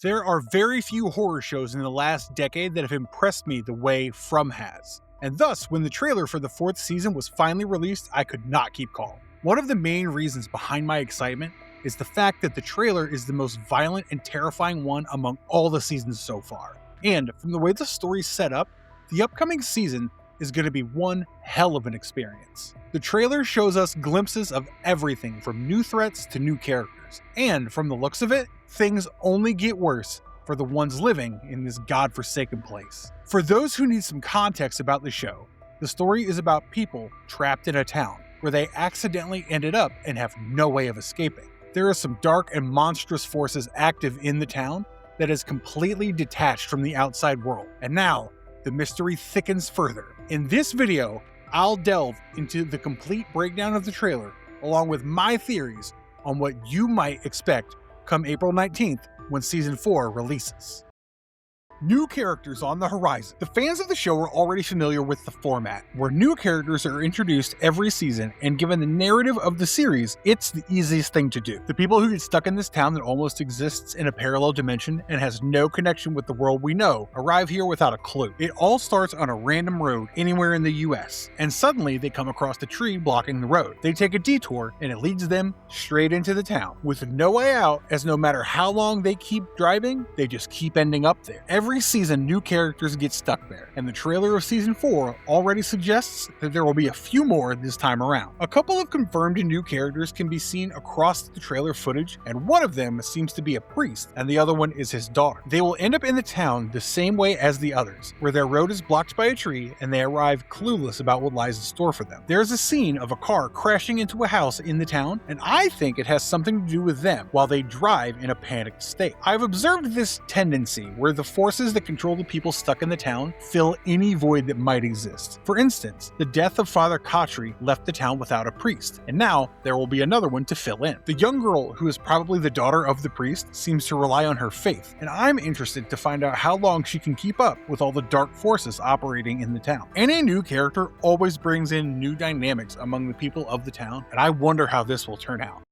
There are very few horror shows in the last decade that have impressed me the way From has. And thus, when the trailer for the 4th season was finally released, I could not keep calm. One of the main reasons behind my excitement is the fact that the trailer is the most violent and terrifying one among all the seasons so far. And from the way the story's set up, the upcoming season is going to be one hell of an experience. The trailer shows us glimpses of everything from new threats to new characters. And from the looks of it, things only get worse for the ones living in this godforsaken place. For those who need some context about the show, the story is about people trapped in a town where they accidentally ended up and have no way of escaping. There are some dark and monstrous forces active in the town that is completely detached from the outside world. And now, the mystery thickens further. In this video, I'll delve into the complete breakdown of the trailer, along with my theories on what you might expect come April 19th when Season 4 releases. New characters on the horizon. The fans of the show are already familiar with the format, where new characters are introduced every season, and given the narrative of the series, it's the easiest thing to do. The people who get stuck in this town that almost exists in a parallel dimension and has no connection with the world we know arrive here without a clue. It all starts on a random road anywhere in the US, and suddenly they come across a tree blocking the road. They take a detour, and it leads them straight into the town, with no way out, as no matter how long they keep driving, they just keep ending up there. Every season, new characters get stuck there, and the trailer of Season 4 already suggests that there will be a few more this time around. A couple of confirmed new characters can be seen across the trailer footage, and one of them seems to be a priest, and the other one is his daughter. They will end up in the town the same way as the others, where their road is blocked by a tree, and they arrive clueless about what lies in store for them. There's a scene of a car crashing into a house in the town, and I think it has something to do with them while they drive in a panicked state. I've observed this tendency where the forces that control the people stuck in the town fill any void that might exist. For instance, the death of Father Khatri left the town without a priest, and now there will be another one to fill in. The young girl, who is probably the daughter of the priest, seems to rely on her faith, and I'm interested to find out how long she can keep up with all the dark forces operating in the town. Any new character always brings in new dynamics among the people of the town, and I wonder how this will turn out.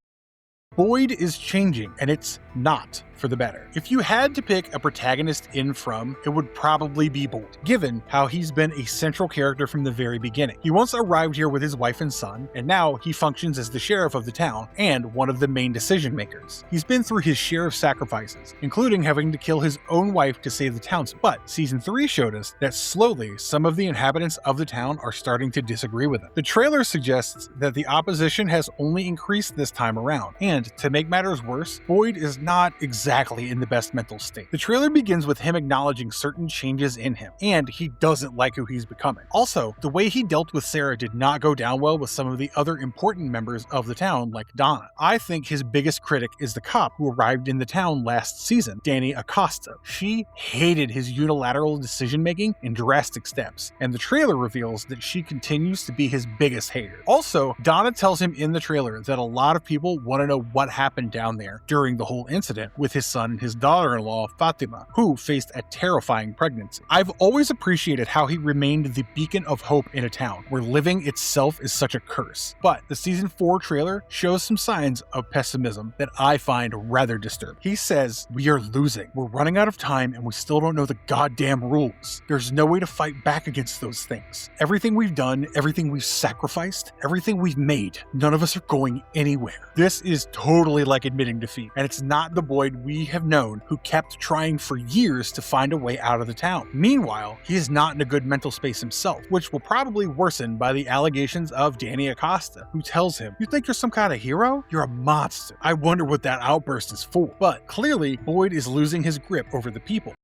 Boyd is changing, and it's not for the better. If you had to pick a protagonist in From, it would probably be Boyd, given how he's been a central character from the very beginning. He once arrived here with his wife and son, and now he functions as the sheriff of the town and one of the main decision makers. He's been through his share of sacrifices, including having to kill his own wife to save the town, but Season 3 showed us that slowly some of the inhabitants of the town are starting to disagree with him. The trailer suggests that the opposition has only increased this time around, and to make matters worse, Boyd is not exactly in the best mental state. The trailer begins with him acknowledging certain changes in him, and he doesn't like who he's becoming. Also, the way he dealt with Sarah did not go down well with some of the other important members of the town, like Donna. I think his biggest critic is the cop who arrived in the town last season, Danny Acosta. She hated his unilateral decision-making in drastic steps, and the trailer reveals that she continues to be his biggest hater. Also, Donna tells him in the trailer that a lot of people want to know what happened down there during the whole incident with his son and his daughter-in-law, Fatima, who faced a terrifying pregnancy. I've always appreciated how he remained the beacon of hope in a town where living itself is such a curse. But the Season 4 trailer shows some signs of pessimism that I find rather disturbing. He says, "We are losing. We're running out of time and we still don't know the goddamn rules. There's no way to fight back against those things. Everything we've done, everything we've sacrificed, everything we've made, none of us are going anywhere." This is totally like admitting defeat, and it's not the Boyd we have known who kept trying for years to find a way out of the town. Meanwhile, he is not in a good mental space himself, which will probably worsen by the allegations of Danny Acosta, who tells him, "You think you're some kind of hero? You're a monster." I wonder what that outburst is for. But clearly, Boyd is losing his grip over the people.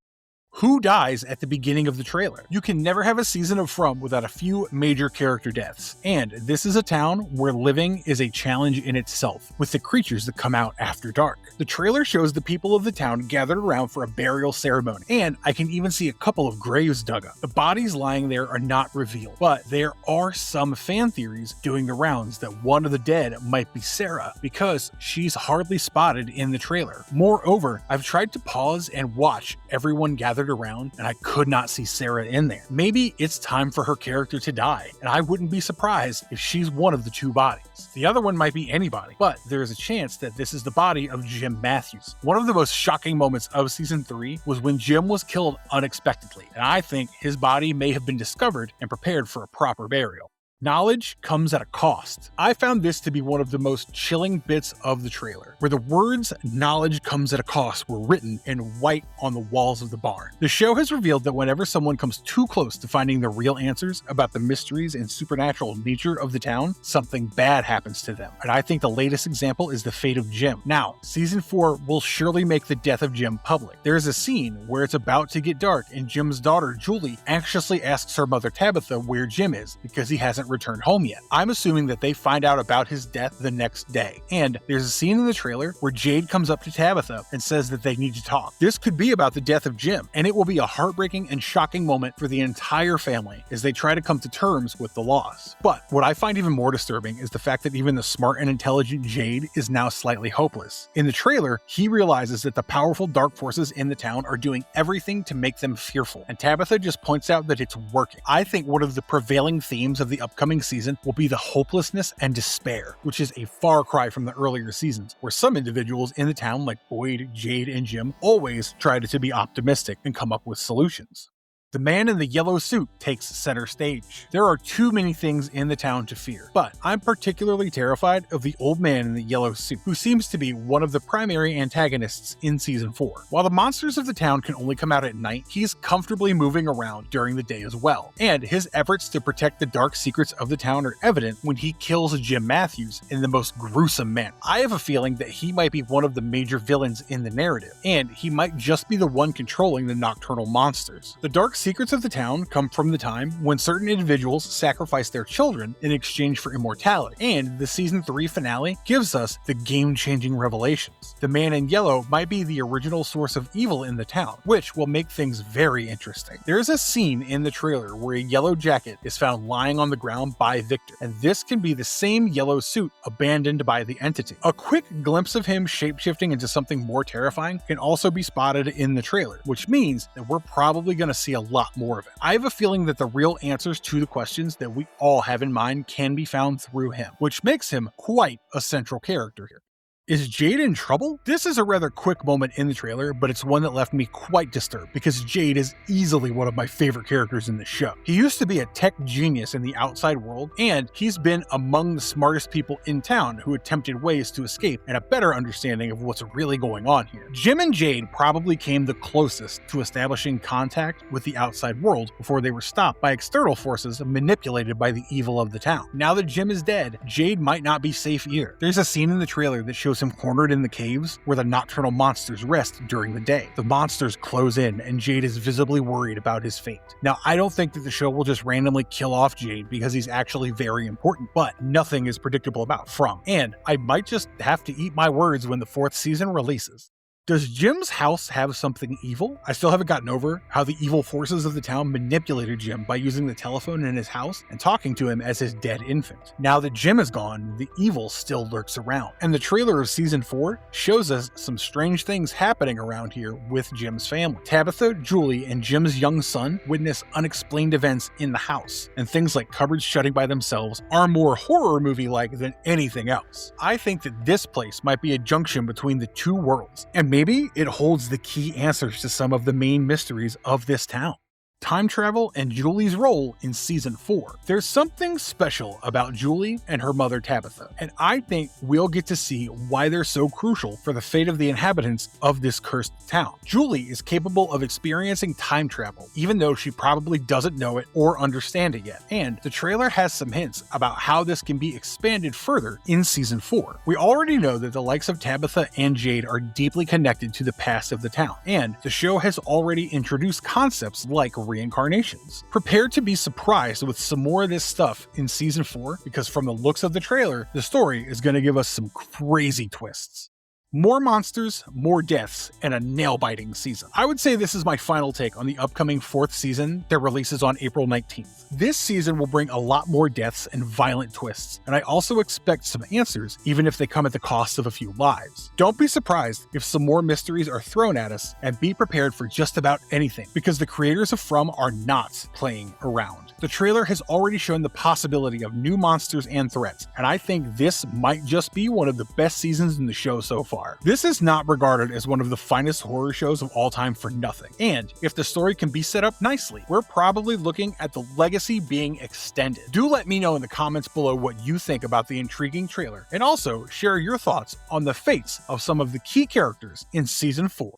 Who dies at the beginning of the trailer? You can never have a season of From without a few major character deaths, and this is a town where living is a challenge in itself, with the creatures that come out after dark. The trailer shows the people of the town gathered around for a burial ceremony, and I can even see a couple of graves dug up. The bodies lying there are not revealed, but there are some fan theories doing the rounds that one of the dead might be Sarah, because she's hardly spotted in the trailer. Moreover, I've tried to pause and watch everyone gather gathered around, and I could not see Sarah in there. Maybe it's time for her character to die, and I wouldn't be surprised if she's one of the two bodies. The other one might be anybody, but there is a chance that this is the body of Jim Matthews. One of the most shocking moments of season 3 was when Jim was killed unexpectedly, and I think his body may have been discovered and prepared for a proper burial. Knowledge comes at a cost. I found this to be one of the most chilling bits of the trailer, where the words "knowledge comes at a cost" were written in white on the walls of the barn. The show has revealed that whenever someone comes too close to finding the real answers about the mysteries and supernatural nature of the town, something bad happens to them. And I think the latest example is the fate of Jim. Now, season 4 will surely make the death of Jim public. There is a scene where it's about to get dark and Jim's daughter, Julie, anxiously asks her mother Tabitha where Jim is because he hasn't returned home yet. I'm assuming that they find out about his death the next day. And there's a scene in the trailer where Jade comes up to Tabitha and says that they need to talk. This could be about the death of Jim, and it will be a heartbreaking and shocking moment for the entire family as they try to come to terms with the loss. But what I find even more disturbing is the fact that even the smart and intelligent Jade is now slightly hopeless. In the trailer, he realizes that the powerful dark forces in the town are doing everything to make them fearful, and Tabitha just points out that it's working. I think one of the prevailing themes of the upcoming season will be the hopelessness and despair, which is a far cry from the earlier seasons, where some individuals in the town like Boyd, Jade, and Jim always tried to be optimistic and come up with solutions. The man in the yellow suit takes center stage. There are too many things in the town to fear, but I'm particularly terrified of the old man in the yellow suit, who seems to be one of the primary antagonists in season 4. While the monsters of the town can only come out at night, he's comfortably moving around during the day as well, and his efforts to protect the dark secrets of the town are evident when he kills Jim Matthews in the most gruesome manner. I have a feeling that he might be one of the major villains in the narrative, and he might just be the one controlling the nocturnal monsters. The dark secrets of the town come from the time when certain individuals sacrifice their children in exchange for immortality, and the season 3 finale gives us the game-changing revelations. The man in yellow might be the original source of evil in the town, which will make things very interesting. There is a scene in the trailer where a yellow jacket is found lying on the ground by Victor, and this can be the same yellow suit abandoned by the entity. A quick glimpse of him shapeshifting into something more terrifying can also be spotted in the trailer, which means that we're probably going to see a lot more of it. I have a feeling that the real answers to the questions that we all have in mind can be found through him, which makes him quite a central character here. Is Jade in trouble? This is a rather quick moment in the trailer, but it's one that left me quite disturbed because Jade is easily one of my favorite characters in the show. He used to be a tech genius in the outside world, and he's been among the smartest people in town who attempted ways to escape and a better understanding of what's really going on here. Jim and Jade probably came the closest to establishing contact with the outside world before they were stopped by external forces manipulated by the evil of the town. Now that Jim is dead, Jade might not be safe either. There's a scene in the trailer that shows him cornered in the caves where the nocturnal monsters rest during the day. The monsters close in, and Jade is visibly worried about his fate. Now, I don't think that the show will just randomly kill off Jade because he's actually very important, but nothing is predictable about From, and I might just have to eat my words when the 4th season releases. Does Jim's house have something evil? I still haven't gotten over how the evil forces of the town manipulated Jim by using the telephone in his house and talking to him as his dead infant. Now that Jim is gone, the evil still lurks around. And the trailer of season 4 shows us some strange things happening around here with Jim's family. Tabitha, Julie, and Jim's young son witness unexplained events in the house, and things like cupboards shutting by themselves are more horror movie-like than anything else. I think that this place might be a junction between the two worlds, and maybe it holds the key answers to some of the main mysteries of this town. Time travel and Julie's role in season 4. There's something special about Julie and her mother Tabitha, and I think we'll get to see why they're so crucial for the fate of the inhabitants of this cursed town. Julie is capable of experiencing time travel, even though she probably doesn't know it or understand it yet, and the trailer has some hints about how this can be expanded further in season 4. We already know that the likes of Tabitha and Jade are deeply connected to the past of the town, and the show has already introduced concepts like reincarnations. Prepare to be surprised with some more of this stuff in season 4, because from the looks of the trailer, the story is going to give us some crazy twists. More monsters, more deaths, and a nail-biting season. I would say this is my final take on the upcoming 4th season that releases on April 19th. This season will bring a lot more deaths and violent twists, and I also expect some answers, even if they come at the cost of a few lives. Don't be surprised if some more mysteries are thrown at us, and be prepared for just about anything, because the creators of From are not playing around. The trailer has already shown the possibility of new monsters and threats, and I think this might just be one of the best seasons in the show so far. This is not regarded as one of the finest horror shows of all time for nothing, and if the story can be set up nicely, we're probably looking at the legacy being extended. Do let me know in the comments below what you think about the intriguing trailer, and also share your thoughts on the fates of some of the key characters in Season 4.